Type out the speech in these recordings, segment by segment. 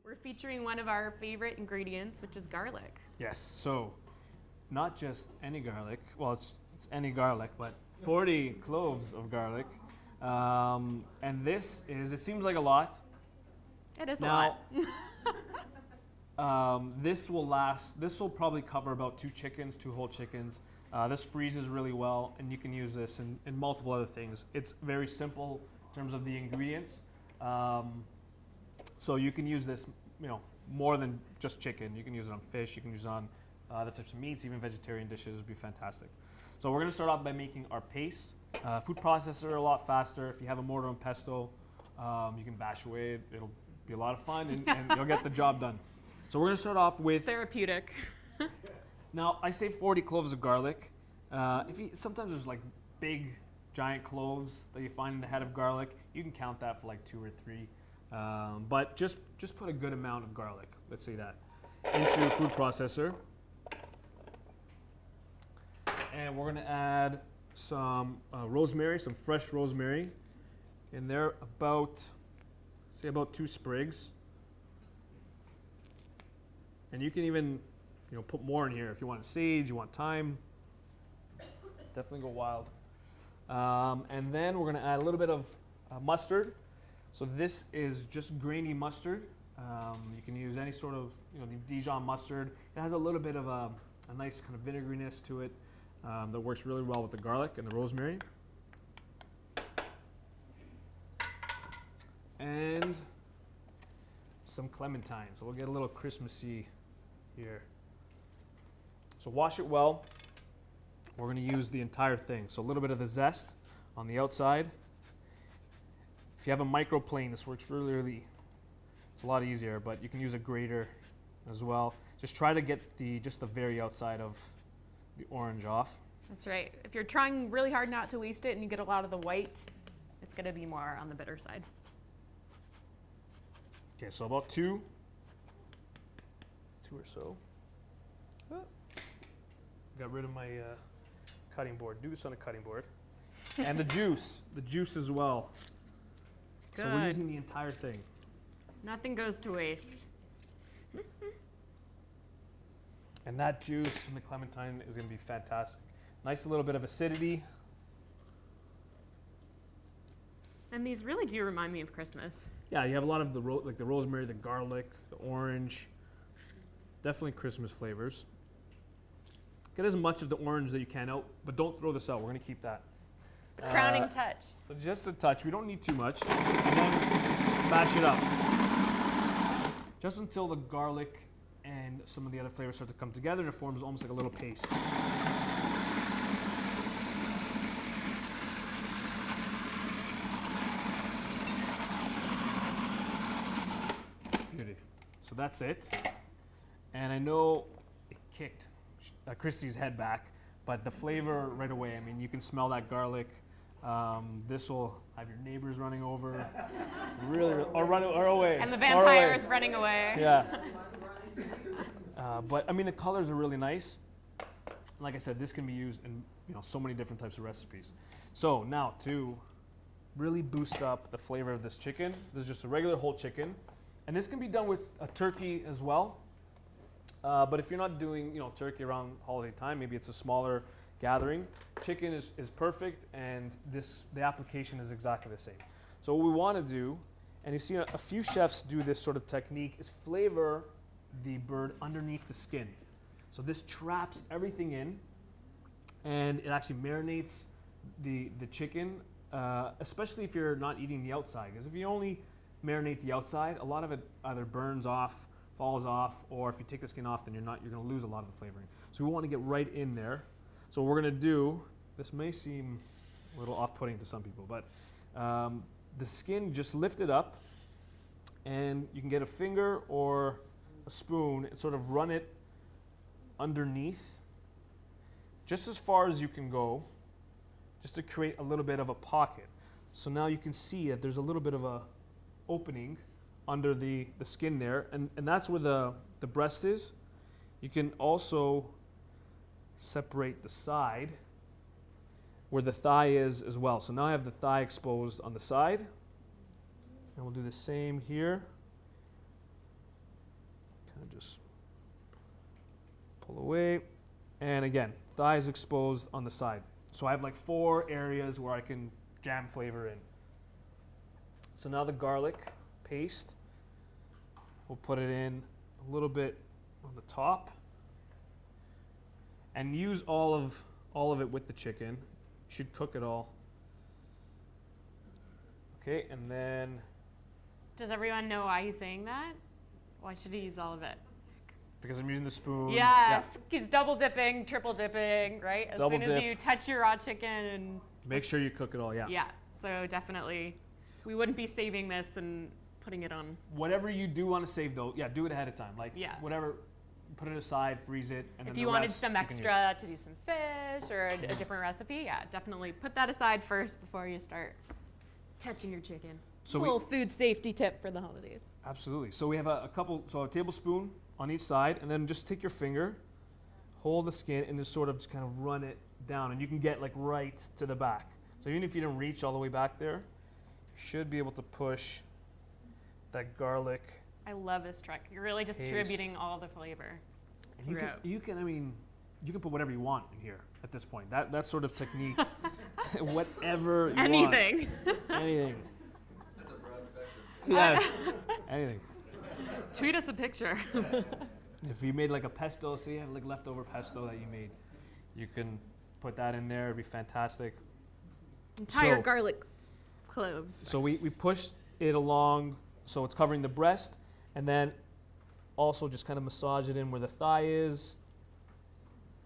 We're featuring one of our favorite ingredients, which is garlic. Yes, so not just any garlic, well, it's any garlic, but 40 cloves of garlic. And this is, it seems like a lot. It is Now, a lot. this will probably cover about 2 chickens, 2 whole chickens. This freezes really well, and you can use this in multiple other things. It's very simple in terms of the ingredients. So you can use this, more than just chicken. You can use it on fish, you can use it on other types of meats, even vegetarian dishes would be fantastic. So we're gonna start off by making our paste. Food processor a lot faster. If you have a mortar and pestle, you can bash away. It'll be a lot of fun, and you'll get the job done. So we're gonna start off with Therapeutic. Now, I say 40 cloves of garlic. Sometimes there's like big, giant cloves that you find in the head of garlic. You can count that for like 2 or 3. But just put a good amount of garlic, let's say that, into your food processor. And we're gonna add some rosemary, some fresh rosemary. And they're about 2 sprigs. And you can even put more in here if you want sage, you want thyme. Definitely go wild. And then we're going to add a little bit of mustard. So this is just grainy mustard. You can use any sort of the Dijon mustard. It has a little bit of a nice kind of vinegariness to it that works really well with the garlic and the rosemary. And some clementine. So we'll get a little Christmassy here. So wash it well. We're going to use the entire thing. So a little bit of the zest on the outside. If you have a microplane, this works really, it's a lot easier, but you can use a grater as well. Just try to get just the very outside of the orange off. That's right. If you're trying really hard not to waste it and you get a lot of the white, it's going to be more on the bitter side. Okay, so about 2 or so. Got rid of my cutting board. Do this on a cutting board. And the juice as well. Good. So we're using the entire thing. Nothing goes to waste. And that juice from the clementine is going to be fantastic. Nice little bit of acidity. And these really do remind me of Christmas. Yeah, you have a lot of the rosemary, the garlic, the orange. Definitely Christmas flavors. Get as much of the orange that you can out, but don't throw this out. We're going to keep that. The crowning touch. So just a touch. We don't need too much. And then mash it up. Just until the garlic and some of the other flavors start to come together and it forms almost like a little paste. Beauty. So that's it. And I know it kicked Christy's head back, but the flavor right away, I mean, you can smell that garlic. This will have your neighbors running over, or away. And the vampire is running away. Yeah. But I mean, the colors are really nice. Like I said, this can be used in so many different types of recipes. So now to really boost up the flavor of this chicken, this is just a regular whole chicken, and this can be done with a turkey as well. But if you're not doing turkey around holiday time, maybe it's a smaller gathering, chicken is perfect, and the application is exactly the same. So what we want to do, and you've seen a few chefs do this sort of technique, is flavor the bird underneath the skin. So this traps everything in, and it actually marinates the chicken, especially if you're not eating the outside. Because if you only marinate the outside, a lot of it either burns off, falls off, or if you take the skin off, then you're going to lose a lot of the flavoring. So we want to get right in there. So what we're going to do, this may seem a little off-putting to some people, but the skin, just lift it up, and you can get a finger or a spoon and sort of run it underneath, just as far as you can go, just to create a little bit of a pocket. So now you can see that there's a little bit of a opening under the skin there, and that's where the breast is. You can also separate the side where the thigh is as well. So now I have the thigh exposed on the side, and we'll do the same here. just pull away. And again, thighs exposed on the side. So I have like 4 areas where I can jam flavor in. So now the garlic paste, we'll put it in a little bit on the top. And use all of it with the chicken. You should cook it all. Okay, and then Does everyone know why he's saying that? Why should he use all of it? because I'm using the spoon. Yes, he's double dipping, triple dipping, right? As Double soon as dip. you touch your raw chicken and Make sure you cook it all, yeah, so definitely we wouldn't be saving this and putting it on. Whatever you do want to save though, do it ahead of time. Like Yeah. whatever, put it aside, freeze it, and If then you the wanted rest some you can use. extra to do some fish or a different recipe, yeah, definitely put that aside first before you start touching your chicken. So a little food safety tip for the holidays. Absolutely. So we have a tablespoon on each side, and then just take your finger, hold the skin, and just sort of just kind of run it down, and you can get like right to the back. So even if you didn't reach all the way back there, you should be able to push that garlic. I love this trick. You're really distributing all the flavor. And you can put whatever you want in here at this point. That sort of technique, whatever you Anything. want. Anything. That's a broad spectrum. Yeah, anything. Tweet us a picture. If you made like a pesto, say you have like leftover pesto that you made, you can put that in there. It'd be fantastic. Entire So- garlic cloves. So we pushed it along so it's covering the breast, and then also just kind of massage it in where the thigh is,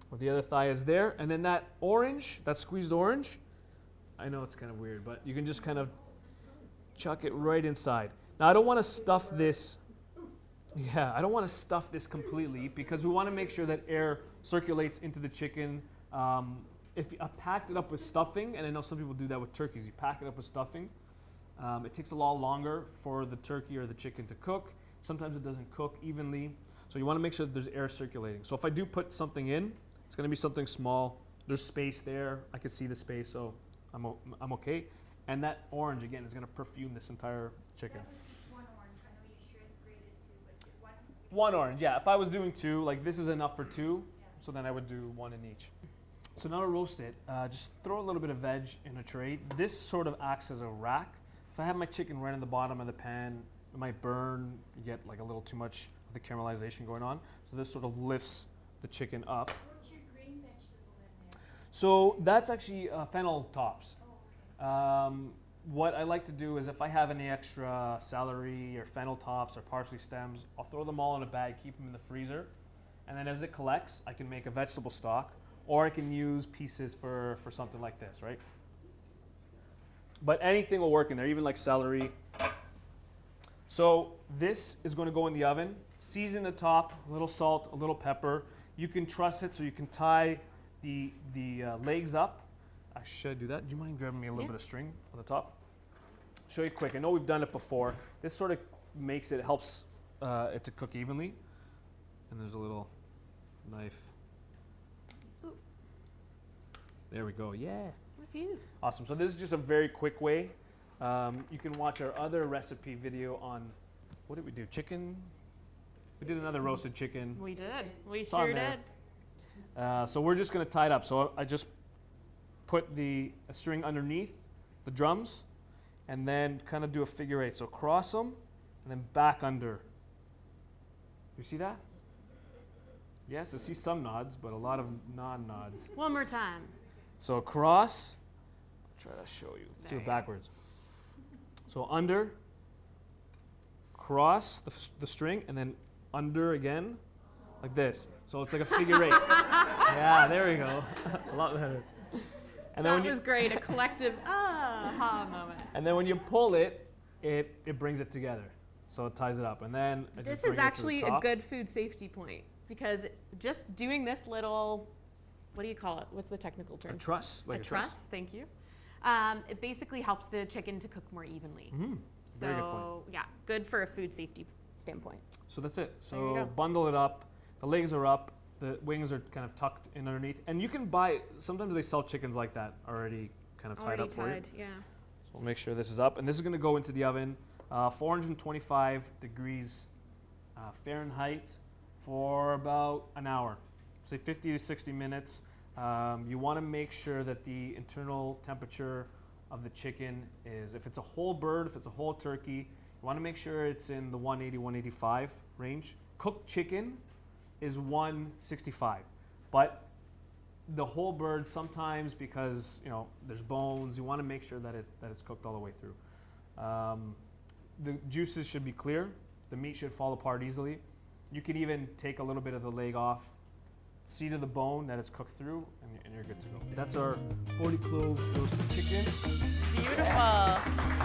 where the other thigh is there. And then that orange, that squeezed orange, I know it's kind of weird, but you can just kind of chuck it right inside. Now I don't want to stuff this. Yeah, I don't want to stuff this completely because we want to make sure that air circulates into the chicken. If I packed it up with stuffing, and I know some people do that with turkeys, you pack it up with stuffing, it takes a lot longer for the turkey or the chicken to cook. Sometimes it doesn't cook evenly. So you want to make sure that there's air circulating. So if I do put something in, it's going to be something small. There's space there. I can see the space, so I'm okay. And that orange, again, is going to perfume this entire chicken. One orange. I know you should grate it too, but one. One orange, yeah. If I was doing 2, like this is enough for 2, so then I would do 1 in each. So now to roast it, just throw a little bit of veg in a tray. This sort of acts as a rack. If I have my chicken right in the bottom of the pan, it might burn. You get like a little too much of the caramelization going on. So this sort of lifts the chicken up. What's your green vegetable in there? So that's actually fennel tops. Oh, okay. What I like to do is if I have any extra celery or fennel tops or parsley stems, I'll throw them all in a bag, keep them in the freezer. And then as it collects, I can make a vegetable stock, or I can use pieces for something like this, right? But anything will work in there, even like celery. So this is going to go in the oven. Season the top, a little salt, a little pepper. You can truss it so you can tie the legs up. I should do that. Do you mind grabbing me a little bit of string on the top? Show you quick. I know we've done it before. This sort of makes it, helps it to cook evenly. And there's a little knife. There we go. Yeah. Look at you. Awesome. So this is just a very quick way. You can watch our other recipe video on, what did we do? Chicken? We did another roasted chicken. We did. We It's on sure there. did. So we're just going to tie it up. So I just put a string underneath the drums and then kind of do a figure 8. So cross them and then back under. You see that? Yes, I see some nods, but a lot of non-nods. One more time. So cross, I'll try to show you. Let's do There it you go. backwards. So under, cross the string, and then under again, like this. So it's like a figure 8. Yeah, there we go. A lot better. And then That when was great. A collective aha moment. and then when you pull it, it brings it together. So it ties it up, and then I just This bring is it to the actually a top. good food safety point because just doing this little, what do you call it? What's the technical term? A truss, like a truss. Thank you. It basically helps the chicken to cook more evenly. Mm-hmm. Very good point. So yeah, good for a food safety standpoint. So that's it. There you So go. bundle it up. The legs are up. The wings are kind of tucked in underneath. And you can buy, sometimes they sell chickens like that already kind of tied Already up for you. tied, yeah. So we'll make sure this is up. And this is going to go into the oven, 425 degrees Fahrenheit for about an hour, say 50 to 60 minutes. You want to make sure that the internal temperature of the chicken is, if it's a whole bird, if it's a whole turkey, you want to make sure it's in the 180, 185 range. Cooked chicken is 165, but the whole bird sometimes, because there's bones, you want to make sure that it's cooked all the way through. The juices should be clear. The meat should fall apart easily. You can even take a little bit of the leg off, see to the bone that it's cooked through, and you're good to go. That's our 40 clove roasted chicken. Beautiful.